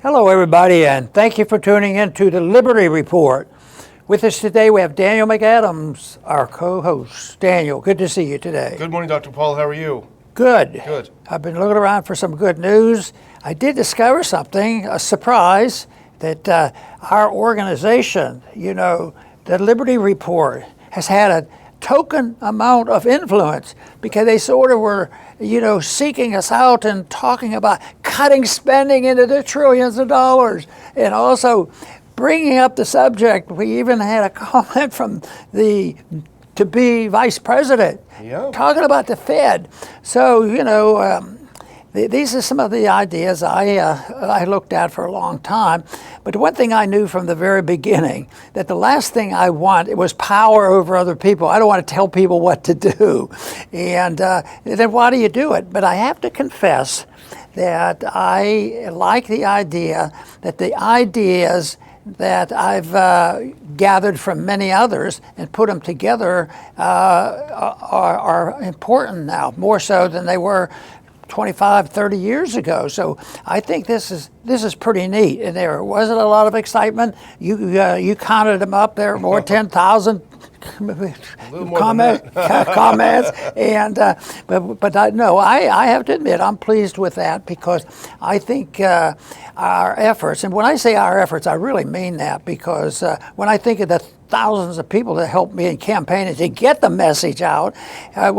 Hello, everybody, and thank you for tuning in to the Liberty Report. With us today, we have Daniel McAdams, our co-host. Daniel, good to see you today. Good morning, Dr. Paul. How are you? Good. Good. I've been looking around for some good news. I did discover something, a surprise, that our organization, the Liberty Report, has had a token amount of influence because they sort of were, seeking us out and talking about cutting spending into the trillions of dollars and also bringing up the subject. We even had a comment from the to-be vice president talking about the Fed. So, these are some of the ideas I looked at for a long time. But one thing I knew from the very beginning, that the last thing I want, it was power over other people. I don't want to tell people what to do. And then why do you do it? But I have to confess that I like the idea that the ideas that I've gathered from many others and put them together are important now, more so than they were 25, 30 years ago. So I think this is pretty neat. And there wasn't a lot of excitement. You counted them up. There were more 10,000 comments. And but I have to admit I'm pleased with that because I think our efforts, and when I say our efforts, I really mean that because when I think of the thousands of people that helped me in campaigning to get the message out, and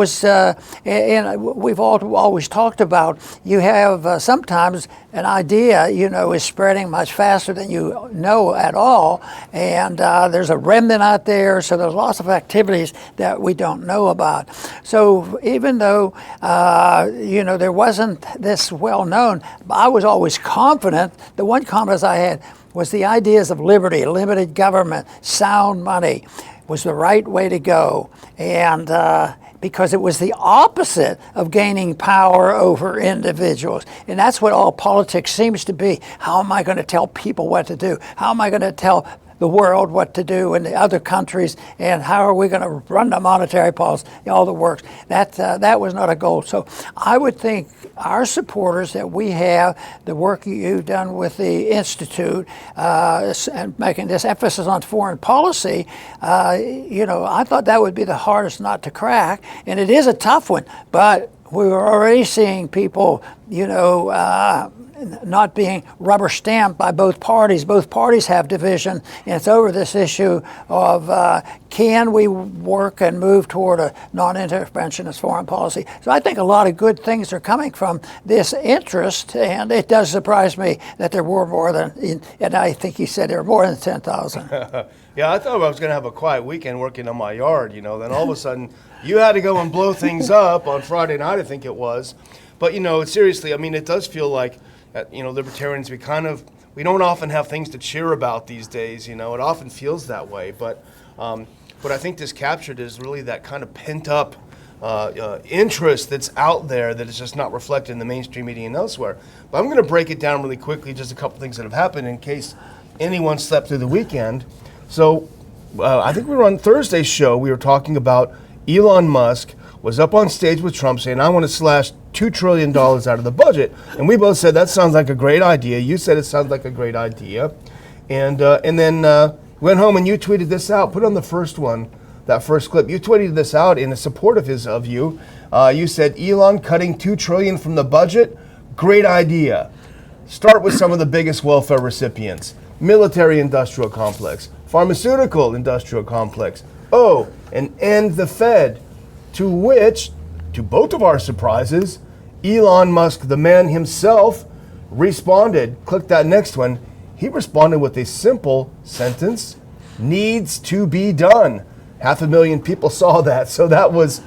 we've always talked about, you have sometimes an idea, is spreading much faster than you know at all, and there's a remnant out there, so there's lots of activities that we don't know about. So even though, there wasn't this well known, I was always confident. The one confidence I had was the ideas of liberty, limited government, sound money was the right way to go. And because it was the opposite of gaining power over individuals. And that's what all politics seems to be. How am I going to tell people what to do? How am I going to tell the world what to do in the other countries, and how are we going to run the monetary policy, all the works? That was not a goal. So I would think our supporters that we have, the work you've done with the Institute, and making this emphasis on foreign policy, I thought that would be the hardest nut to crack, and it is a tough one, but we were already seeing people, not being rubber stamped by both parties. Both parties have division, and it's over this issue of can we work and move toward a non-interventionist foreign policy. So I think a lot of good things are coming from this interest, and it does surprise me that there were more than, and I think you said there were more than 10,000. Yeah, I thought I was going to have a quiet weekend working on my yard, then all of a sudden you had to go and blow things up on Friday night, I think it was. But, seriously, it does feel like, libertarians, we don't often have things to cheer about these days, it often feels that way. But what I think this captured is really that kind of pent-up interest that's out there that is just not reflected in the mainstream media and elsewhere. But I'm going to break it down really quickly, just a couple things that have happened in case anyone slept through the weekend. So I think we were on Thursday's show, we were talking about Elon Musk was up on stage with Trump saying, I want to slash $2 trillion out of the budget. And we both said, that sounds like a great idea. You said it sounds like a great idea. And then went home and you tweeted this out. Put on the first one, that first clip. You tweeted this out in support of you. You said, Elon cutting $2 trillion from the budget, great idea. Start with some of the biggest welfare recipients. Military industrial complex, pharmaceutical industrial complex. Oh, and end the Fed. To which, to both of our surprises, Elon Musk, the man himself, responded. Click that next one. He responded with a simple sentence: needs to be done. 500,000 people saw that, so that was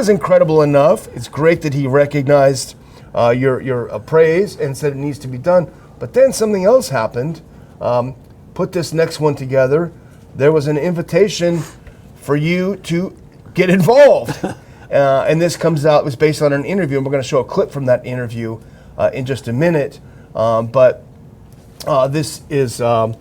incredible enough. It's great that he recognized your praise and said it needs to be done. But then something else happened. Put this next one together. There was an invitation for you to get involved. And this comes out, it was based on an interview, and we're going to show a clip from that interview in just a minute. But this is Ron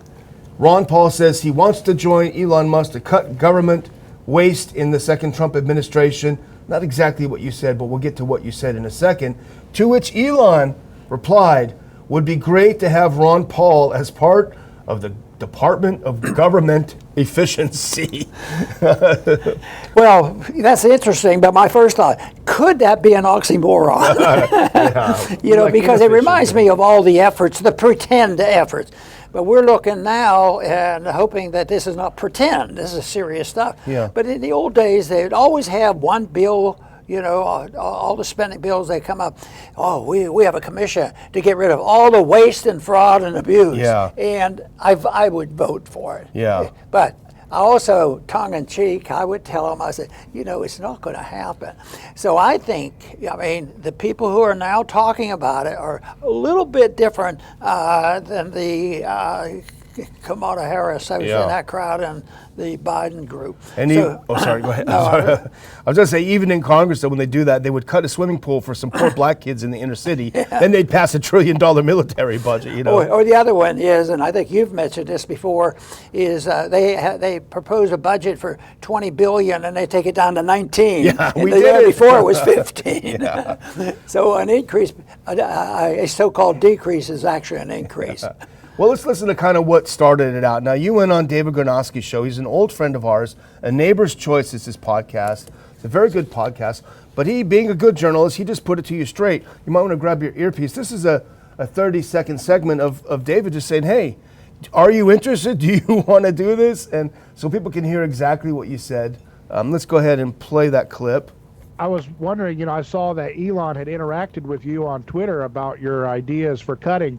Paul says he wants to join Elon Musk to cut government waste in the second Trump administration. Not exactly what you said, but we'll get to what you said in a second. To which Elon replied, would be great to have Ron Paul as part of the Department of Government Efficiency. Well, that's interesting, but my first thought, could that be an oxymoron? Because it reminds me of all the efforts, the pretend efforts. But we're looking now and hoping that this is not pretend. This is serious stuff. Yeah. But in the old days, they'd always have one bill, all the spending bills, they come up, we have a commission to get rid of all the waste and fraud and abuse. Yeah. And I would vote for it. Yeah. But I also, tongue in cheek, I would tell them, I said, it's not going to happen. So I think, the people who are now talking about it are a little bit different than the Kamala Harris. I was in that crowd and the Biden group. And sorry, go ahead. I was going to say, even in Congress, though, when they do that, they would cut a swimming pool for some poor black kids in the inner city. Then they'd pass $1 trillion military budget. Or the other one is, and I think you've mentioned this before, is they propose a budget for $20 billion and they take it down to 19. Yeah, and we the did year it. before it was 15. Yeah. So an increase, a so-called decrease is actually an increase. Well, let's listen to kind of what started it out. Now, you went on David Groski's show. He's an old friend of ours. A Neighbor's Choice is his podcast. It's a very good podcast. But he, being a good journalist, he just put it to you straight. You might want to grab your earpiece. This is a 30-second segment of David just saying, hey, are you interested? Do you want to do this? And so people can hear exactly what you said. Let's go ahead and play that clip. I was wondering, I saw that Elon had interacted with you on Twitter about your ideas for cutting.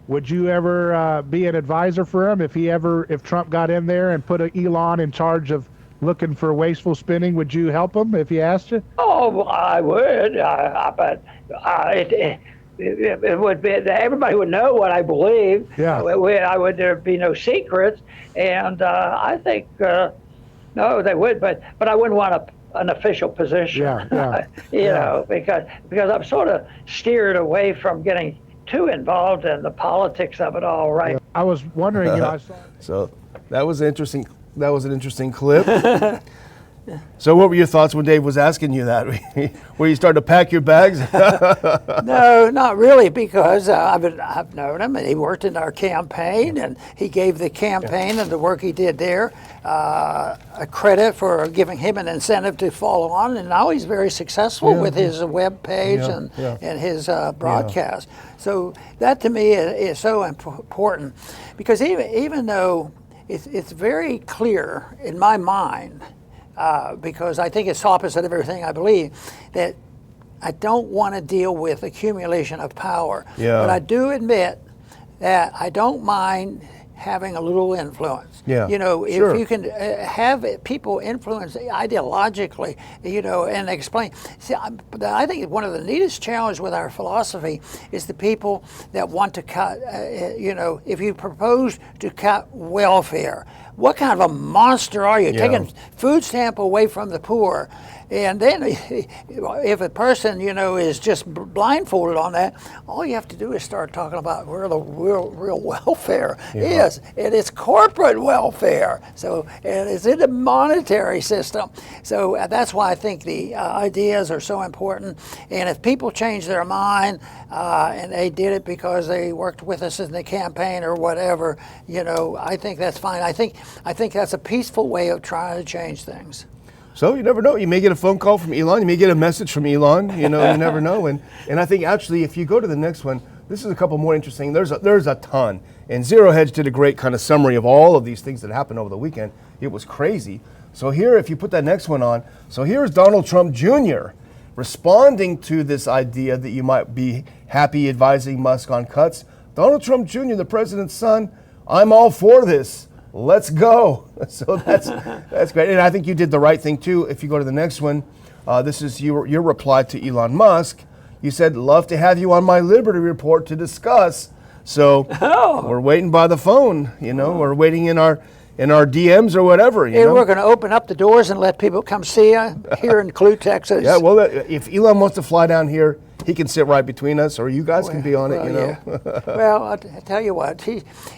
Would you ever be an advisor for him if Trump got in there and put Elon in charge of looking for wasteful spending? Would you help him if he asked you? Oh, I would, but it would be, everybody would know what I believe. Yeah. There'd be no secrets, and I think no, they would, but I wouldn't want an official position. Yeah. Because I'm sort of steered away from getting too involved in the politics of it all, right? Yeah. I was wondering, I saw. So that was interesting. That was an interesting clip. So what were your thoughts when Dave was asking you that? Were you starting to pack your bags? No, not really, because I've known him, and he worked in our campaign, and he gave the campaign and the work he did there a credit for giving him an incentive to follow on, and now he's very successful with his web page and his broadcast. So that to me is so important, because even though it's very clear in my mind, because I think it's opposite of everything I believe, that I don't want to deal with accumulation of power. Yeah. But I do admit that I don't mind having a little influence. Yeah. If you can have people influence ideologically, and explain. See, I think one of the neatest challenges with our philosophy is the people that want to cut, if you propose to cut welfare, what kind of a monster are you? Taking food stamp away from the poor. And then if a person, is just blindfolded on that, all you have to do is start talking about where the real welfare is. And it's corporate welfare. So, and it's in the monetary system. So that's why I think the ideas are so important. And if people change their mind, and they did it because they worked with us in the campaign or whatever, I think that's fine. I think that's a peaceful way of trying to change things. So you never know. You may get a phone call from Elon. You may get a message from Elon. You never know. And I think actually, if you go to the next one, this is a couple more interesting. There's a ton. And Zero Hedge did a great kind of summary of all of these things that happened over the weekend. It was crazy. So here, if you put that next one on, so here's Donald Trump Jr. responding to this idea that you might be happy advising Musk on cuts. Donald Trump Jr., the president's son, I'm all for this. Let's go. So that's great. And I think you did the right thing, too. If you go to the next one, this is your reply to Elon Musk. You said, love to have you on my Liberty Report to discuss. So we're waiting by the phone. We're waiting in our DMs or whatever. We're going to open up the doors and let people come see you here in Clue, Texas. Yeah, well, if Elon wants to fly down here, he can sit right between us, or you guys can be on it, you know. Yeah. Well, I tell you what,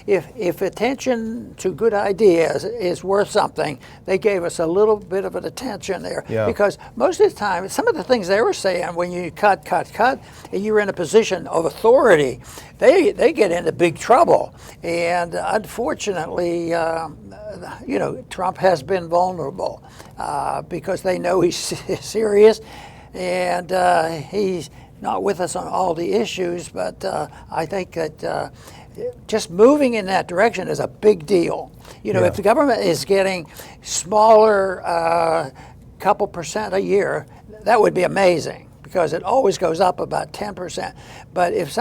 if attention to good ideas is worth something, they gave us a little bit of an attention there. Yeah. Because most of the time, some of the things they were saying, when you cut, and you're in a position of authority, they get into big trouble. And unfortunately, Trump has been vulnerable because they know he's serious, and he's not with us on all the issues, but I think that just moving in that direction is a big deal. If the government is getting smaller, couple percent a year, that would be amazing, because it always goes up about 10%. But if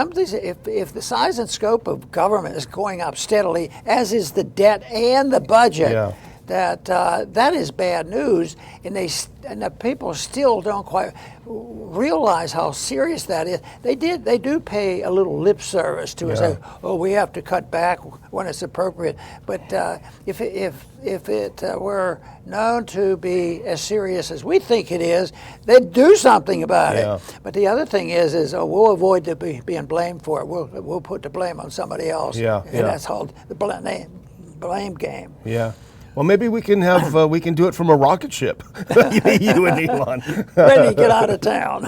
the size and scope of government is going up steadily, as is the debt and the budget, that is bad news, and the people still don't quite realize how serious that is. They do pay a little lip service to us. Oh, we have to cut back when it's appropriate. But if it were known to be as serious as we think it is, they'd do something about it. But the other thing is we'll avoid being blamed for it. We'll put the blame on somebody else. And that's called the blame game. Yeah. Well, maybe we can have we can do it from a rocket ship, you and Elon. Ready to get out of town.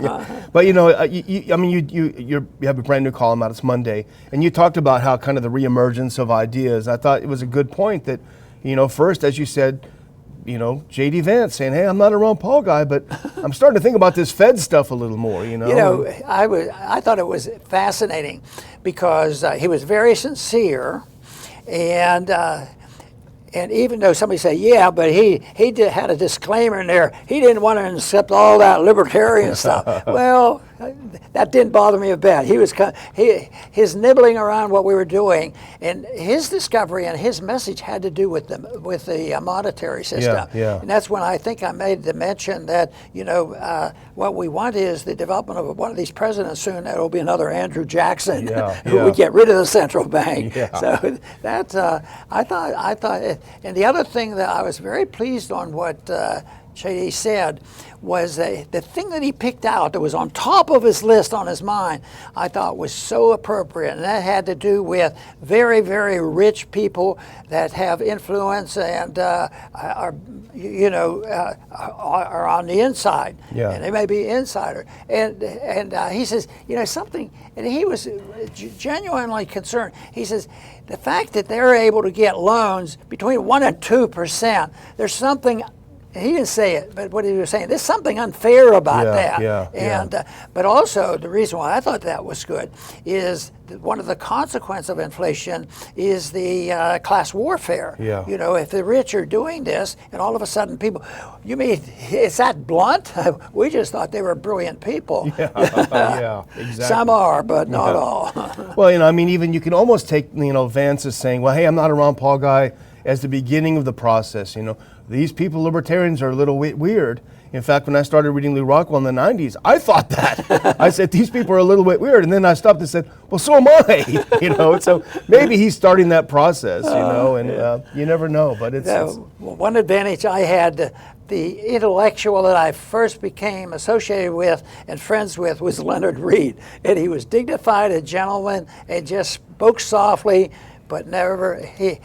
But you have a brand new column out. It's Monday, and you talked about how kind of the reemergence of ideas. I thought it was a good point that, first, as you said, J.D. Vance saying, "Hey, I'm not a Ron Paul guy, but I'm starting to think about this Fed stuff a little more." I thought it was fascinating because he was very sincere, and even though somebody say, but he had a disclaimer in there, he didn't want to accept all that libertarian stuff. Well, that didn't bother me a bit. His nibbling around what we were doing, and his discovery and his message had to do with the monetary system. And that's when I think I made the mention that what we want is the development of one of these presidents soon. That will be another Andrew Jackson, who would get rid of the central bank. So that's I thought. And the other thing that I was very pleased on what J.D. said was the thing that he picked out that was on top of his list on his mind, I thought was so appropriate, and that had to do with very, very rich people that have influence and are on the inside, and they may be insider. And he says, something, and he was genuinely concerned. He says, the fact that they're able to get loans between 1% and 2%, there's something. He didn't say it, but what he was saying, there's something unfair about that. But also, the reason why I thought that was good is that one of the consequences of inflation is the class warfare. If the rich are doing this, and all of a sudden people, you mean it's that blunt? We just thought they were brilliant people. Exactly. Some are, but not all. Well, even you can almost take, Vance is saying, well, hey, I'm not a Ron Paul guy, as the beginning of the process. These people, libertarians, are a little weird. In fact, when I started reading Lew Rockwell in the 90s, I thought that. I said, these people are a little bit weird. And then I stopped and said, well, so am I. So maybe he's starting that process, and you never know. But it's one advantage I had, the intellectual that I first became associated with and friends with was Leonard Reed. And he was dignified, a gentleman, and just spoke softly. But the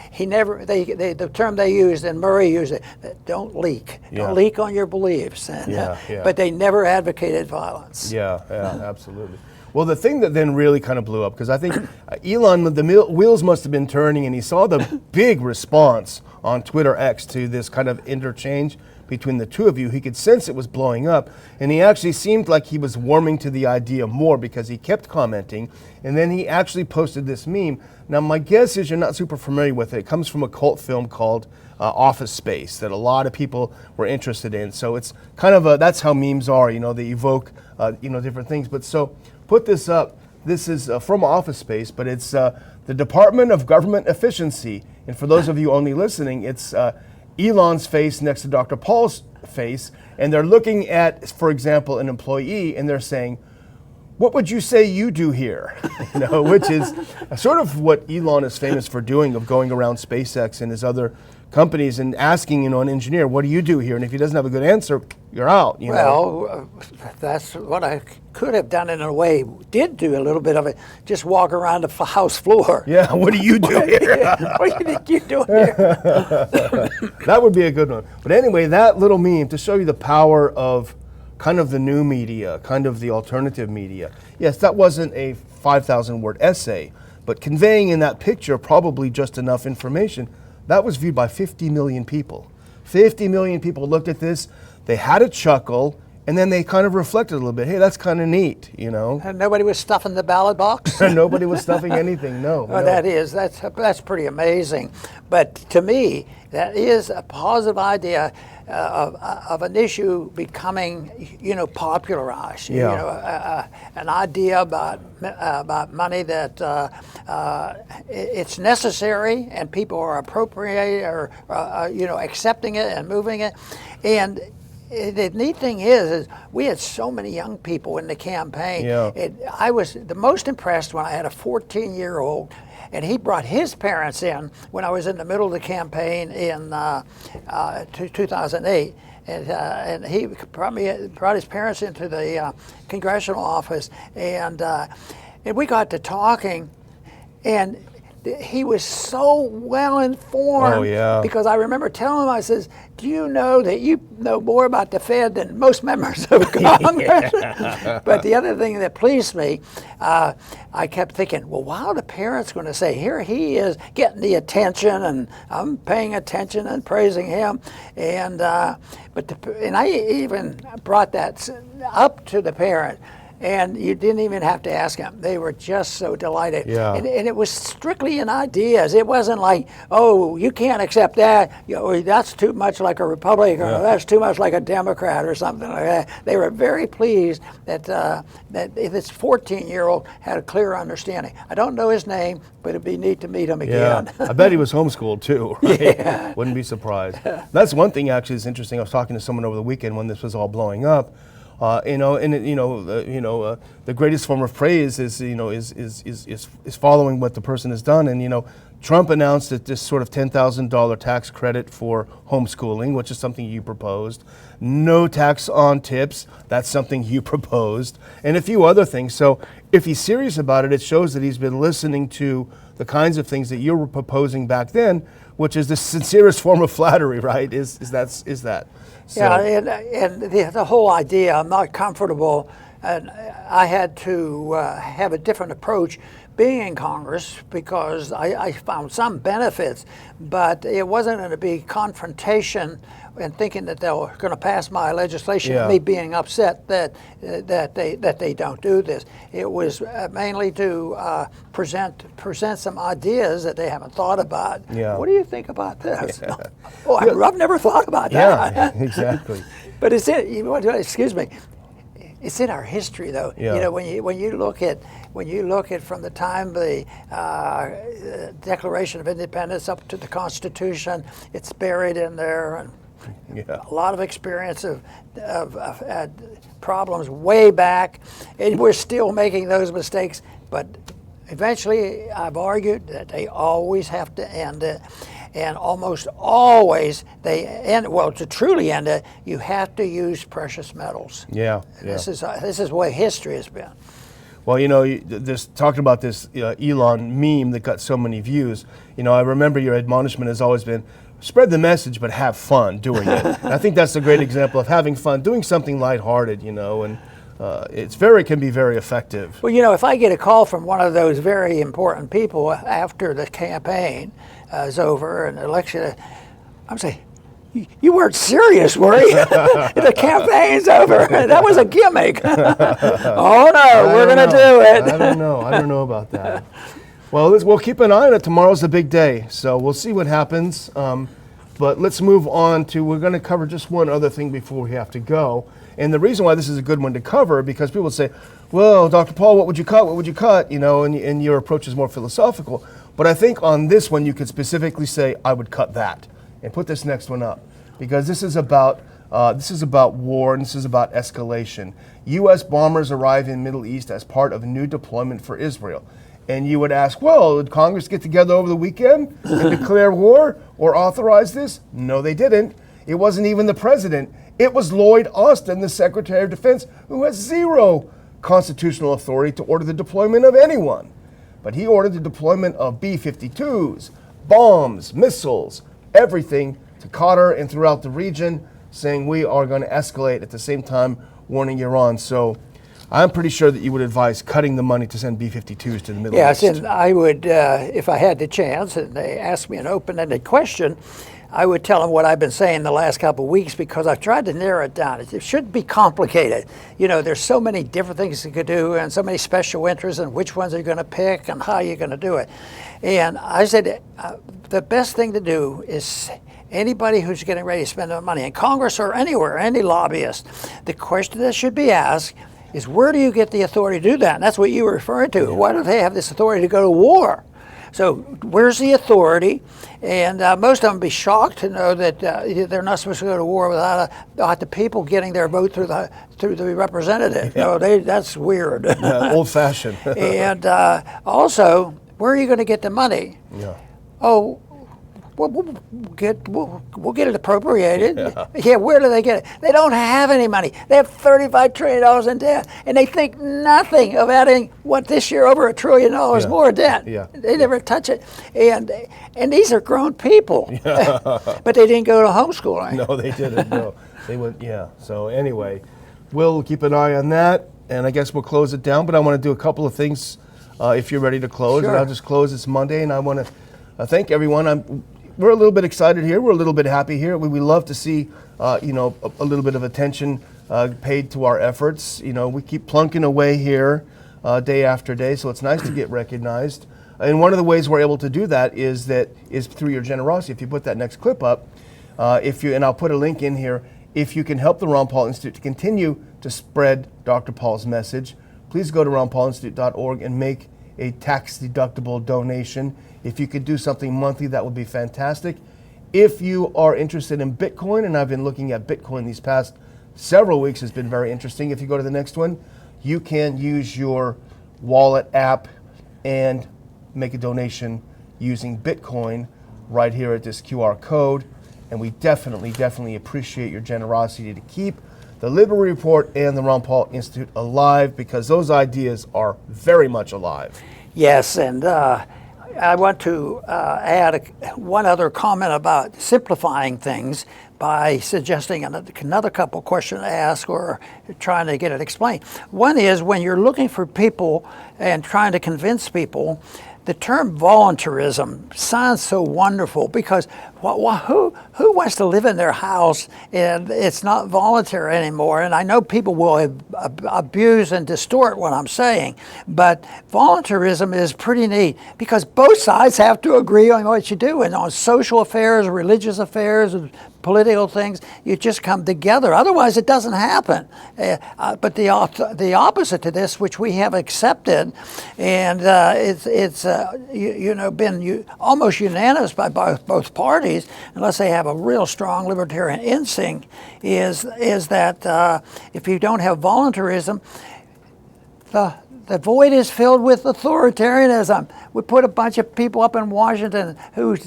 term they used, and Murray used it, don't leak. Don't leak on your beliefs. And, but they never advocated violence. Absolutely. Well, the thing that then really kind of blew up, because I think Elon, the wheels must have been turning, and he saw the big response on Twitter X to this kind of interchange between the two of you. He could sense it was blowing up, and he actually seemed like he was warming to the idea more because he kept commenting, and then he actually posted this meme. Now, my guess is you're not super familiar with it. It comes from a cult film called Office Space that a lot of people were interested in. So it's kind of that's how memes are, they evoke, different things. But so put this up. This is from Office Space, but it's the Department of Government Efficiency. And for those of you only listening, it's Elon's face next to Dr. Paul's face, and they're looking at, for example, an employee, and they're saying, what would you say you do here? Which is sort of what Elon is famous for doing, of going around SpaceX and his other companies and asking, an engineer, what do you do here? And if he doesn't have a good answer, you're out. That's what I could have done in a way. Did do a little bit of it. Just walk around the house floor. Yeah, what do you do here? What do you think you're doing here? That would be a good one. But anyway, that little meme to show you the power of kind of the new media, kind of the alternative media. Yes, that wasn't a 5,000 word essay, but conveying in that picture probably just enough information. That was viewed by 50 million people. 50 million people looked at this, they had a chuckle, and then they kind of reflected a little bit. Hey, that's kind of neat, And nobody was stuffing the ballot box? Nobody was stuffing anything, no. Well, no. That's pretty amazing. But to me, that is a positive idea of an issue becoming, popularized. Yeah. An idea about money that it's necessary and people are appropriating or accepting it and moving it. And the neat thing is we had so many young people in the campaign. Yeah. I was the most impressed when I had a 14-year-old. And he brought his parents in when I was in the middle of the campaign in 2008. And he brought his parents into the congressional office. And we got to talking. And he was so well informed. Oh, yeah. Because I remember telling him, I says, do you know that you know more about the Fed than most members of Congress? But the other thing that pleased me, I kept thinking, well, wow, the parents going to say, here he is getting the attention, and I'm paying attention and praising him. And and I even brought that up to the parent. And you didn't even have to ask them. They were just so delighted. Yeah. And it was strictly in ideas. It wasn't like, oh, you can't accept that. That's too much like a Republican, or that's too much like a Democrat, or something like that. They were very pleased that this 14-year-old had a clear understanding. I don't know his name, but it'd be neat to meet him again. Yeah, I bet he was homeschooled too, right? Yeah. Wouldn't be surprised. That's one thing actually that's interesting. I was talking to someone over the weekend when this was all blowing up. The greatest form of praise is following what the person has done. And Trump announced that this sort of $10,000 tax credit for homeschooling, which is something you proposed. No tax on tips, that's something you proposed, and a few other things. So if he's serious about it, it shows that he's been listening to the kinds of things that you were proposing back then, which is the sincerest form of flattery, right? Is that? So. Yeah, and the whole idea, I'm not comfortable, and I had to have a different approach being in Congress because I found some benefits, but it wasn't going to be confrontation and thinking that they were going to pass my legislation, Yeah. me being upset that they don't do this. It was mainly to present some ideas that they haven't thought about. Yeah. What do you think about this? Yeah. Oh, I've never thought about that. Yeah, exactly. But excuse me, it's in our history, though. Yeah. When you look at from the time the Declaration of Independence up to the Constitution, it's buried in there, and Yeah. a lot of experience of problems way back, and we're still making those mistakes. But eventually, I've argued that they always have to end it. And almost always they end. Well, to truly end it, you have to use precious metals. Yeah. This is what history has been. Well, talking about this Elon meme that got so many views. I remember your admonishment has always been, spread the message, but have fun doing it. And I think that's a great example of having fun, doing something lighthearted. And it can be very effective. Well, if I get a call from one of those very important people after the campaign is over and the election, I'm saying, you weren't serious, were you? The campaign's over. That was a gimmick. Oh no, we're going to do it. I don't know about that. Well, we'll keep an eye on it. Tomorrow's a big day, so we'll see what happens. But let's move on we're going to cover just one other thing before we have to go. And the reason why this is a good one to cover, because people say, well, Dr. Paul, what would you cut? What would you cut? And your approach is more philosophical. But I think on this one, you could specifically say, I would cut that. And put this next one up. Because this is about This is about war, and this is about escalation. U.S. bombers arrive in Middle East as part of a new deployment for Israel. And you would ask, well, did Congress get together over the weekend and declare war or authorize this? No, they didn't. It wasn't even the president. It was Lloyd Austin, the Secretary of Defense, who has zero constitutional authority to order the deployment of anyone. But he ordered the deployment of B-52s, bombs, missiles, everything to Qatar and throughout the region, saying we are going to escalate, at the same time warning Iran. So I'm pretty sure that you would advise cutting the money to send B-52s to the Middle East. Yes, and I would, if I had the chance, and they asked me an open-ended question, I would tell them what I've been saying the last couple of weeks, because I've tried to narrow it down. It shouldn't be complicated. You know, there's so many different things you could do and so many special interests and which ones you're going to pick and how you're going to do it. And I said the best thing to do is anybody who's getting ready to spend their money in Congress or anywhere, any lobbyist, the question that should be asked is, where do you get the authority to do that? And that's what you were referring to. Why do they have this authority to go to war? So where's the authority? And most of them be shocked to know that they're not supposed to go to war without the people getting their vote through the representative. Yeah. No, that's weird. Yeah, old-fashioned. And also, where are you going to get the money? Yeah. Oh, we'll get it appropriated. Yeah, where do they get it? They don't have any money. They have $35 trillion in debt, and they think nothing of adding, this year, over $1 trillion more debt. Yeah. They never touch it. And these are grown people. Yeah. But they didn't go to homeschooling. No, they didn't. No, they went. Yeah. So anyway, we'll keep an eye on that, and I guess we'll close it down. But I want to do a couple of things if you're ready to close. Sure. And I'll just close. It's Monday, and I want to thank everyone. We're a little bit excited here. We're a little bit happy here. We love to see, a little bit of attention paid to our efforts. You know, we keep plunking away here day after day, so it's nice to get recognized. And one of the ways we're able to do that is through your generosity. If you put that next clip up, and I'll put a link in here, if you can help the Ron Paul Institute to continue to spread Dr. Paul's message, please go to ronpaulinstitute.org and make a tax-deductible donation. If you could do something monthly, that would be fantastic. If you are interested in Bitcoin, and I've been looking at Bitcoin these past several weeks, it's been very interesting. If you go to the next one, you can use your wallet app and make a donation using Bitcoin right here at this QR code. And we definitely appreciate your generosity to keep the Liberty Report and the Ron Paul Institute alive, because those ideas are very much alive. Yes, and I want to add one other comment about simplifying things by suggesting another couple questions to ask or trying to get it explained. One is, when you're looking for people and trying to convince people, the term voluntarism sounds so wonderful, because who wants to live in their house and it's not voluntary anymore? And I know people will abuse and distort what I'm saying, but voluntarism is pretty neat, because both sides have to agree on what you do. And on social affairs, religious affairs, political things, you just come together. Otherwise, it doesn't happen. But the opposite to this, which we have accepted, and it's been almost unanimous by both parties, unless they have a real strong libertarian instinct, is that if you don't have voluntarism, the void is filled with authoritarianism. We put a bunch of people up in Washington who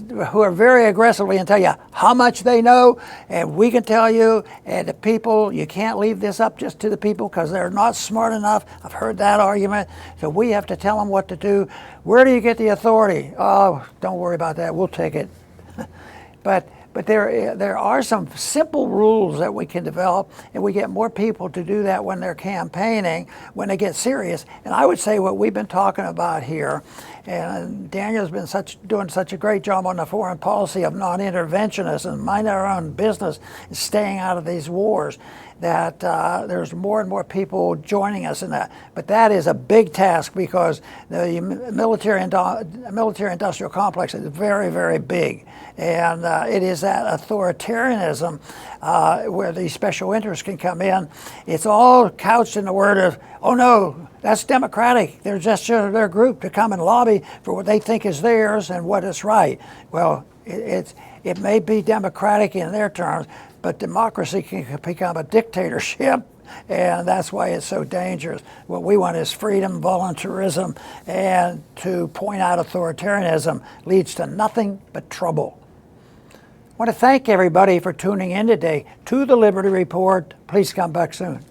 are very aggressively and tell you how much they know, and we can tell you, and the people, you can't leave this up just to the people because they're not smart enough. I've heard that argument. So we have to tell them what to do. Where do you get the authority? Oh, don't worry about that. We'll take it. But there are some simple rules that we can develop, and we get more people to do that when they're campaigning, when they get serious. And I would say what we've been talking about here, and Daniel's been doing such a great job on the foreign policy of non-interventionism and mind our own business and staying out of these wars, that there's more and more people joining us in that. But that is a big task, because the military-industrial complex is very, very big. And it is that authoritarianism where these special interests can come in. It's all couched in the word of, oh no, that's democratic. They're just their group to come and lobby for what they think is theirs and what is right. Well, It may be democratic in their terms, but democracy can become a dictatorship, and that's why it's so dangerous. What we want is freedom, voluntarism, and to point out authoritarianism leads to nothing but trouble. I want to thank everybody for tuning in today to the Liberty Report. Please come back soon.